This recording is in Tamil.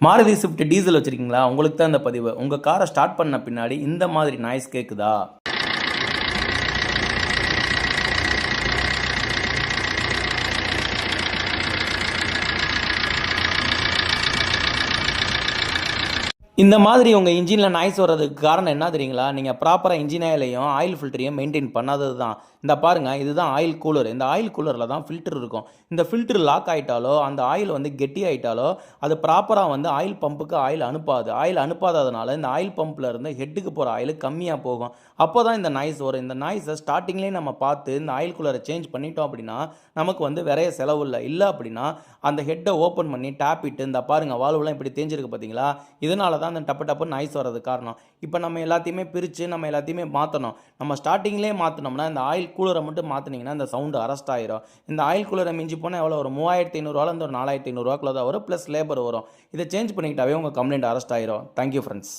மாருதி ஸ்விஃப்ட் டீசல் வச்சுருக்கீங்களா? உங்களுக்கு தான் இந்த பதிவு. உங்கள் காரை ஸ்டார்ட் பண்ண பின்னாடி இந்த மாதிரி நாய்ஸ் கேட்குதா? இந்த மாதிரி உங்கள் இன்ஜினில் நாய்ஸ் வர்றதுக்கு காரணம் என்ன தெரியுங்களா? நீங்கள் ப்ராப்பராக இன்ஜின் ஆயிலையும் ஆயில் ஃபில்டரையும் மெயின்டைன் பண்ணாதது தான். இந்த பாருங்கள், இதுதான் ஆயில் கூலர். இந்த ஆயில் கூலரில் தான் ஃபில்டர் இருக்கும். இந்த ஃபில்டர் லாக் ஆகிட்டாலோ, அந்த ஆயில் கெட்டி ஆகிட்டாலோ, அது ப்ராப்பராக ஆயில் பம்புக்கு ஆயில் அனுப்பாது. ஆயில் அனுப்பாததுனால இந்த ஆயில் பம்பில் இருந்து ஹெட்டுக்கு போகிற ஆயில் கம்மியாக போகும். அப்போ தான் இந்த நாய்ஸ் வரும். இந்த நாய்ஸை ஸ்டார்டிங்லேயே நம்ம பார்த்து இந்த ஆயில் கூலரை சேஞ்ச் பண்ணிட்டோம் அப்படின்னா நமக்கு விரைய செலவு இல்லை அப்படின்னா அந்த ஹெட்டை ஓப்பன் பண்ணி டேப் இட்டு இந்த பாருங்கள், வால்வுலாம் இப்படி தேஞ்சிருக்கு பார்த்தீங்களா? இதனால தான் அந்த டப்பு டப்பு நாய்ஸ் வர்றது காரணம். இப்போ நம்ம எல்லாத்தையுமே பிரித்து நம்ம எல்லாத்தையுமே மாற்றணும். நம்ம ஸ்டார்டிங்லேயே மாற்றினோம்னா இந்த ஆயில் கூலரை மட்டும் மாற்றினீங்கன்னா இந்த சவுண்டு அரெஸ்ட் ஆயிரும். இந்த ஆயில் கூலரை மிஞ்சி போனால் எவ்வளோ ஒரு 3500 ஒரு 4500 தான் வரும், ப்ளஸ் லேபர் வரும். இதை சேஞ்ச் பண்ணிக்கிட்டாவே உங்கள் கம்ப்ளைண்ட் அரெஸ்ட் ஆயிரும். Thank you friends.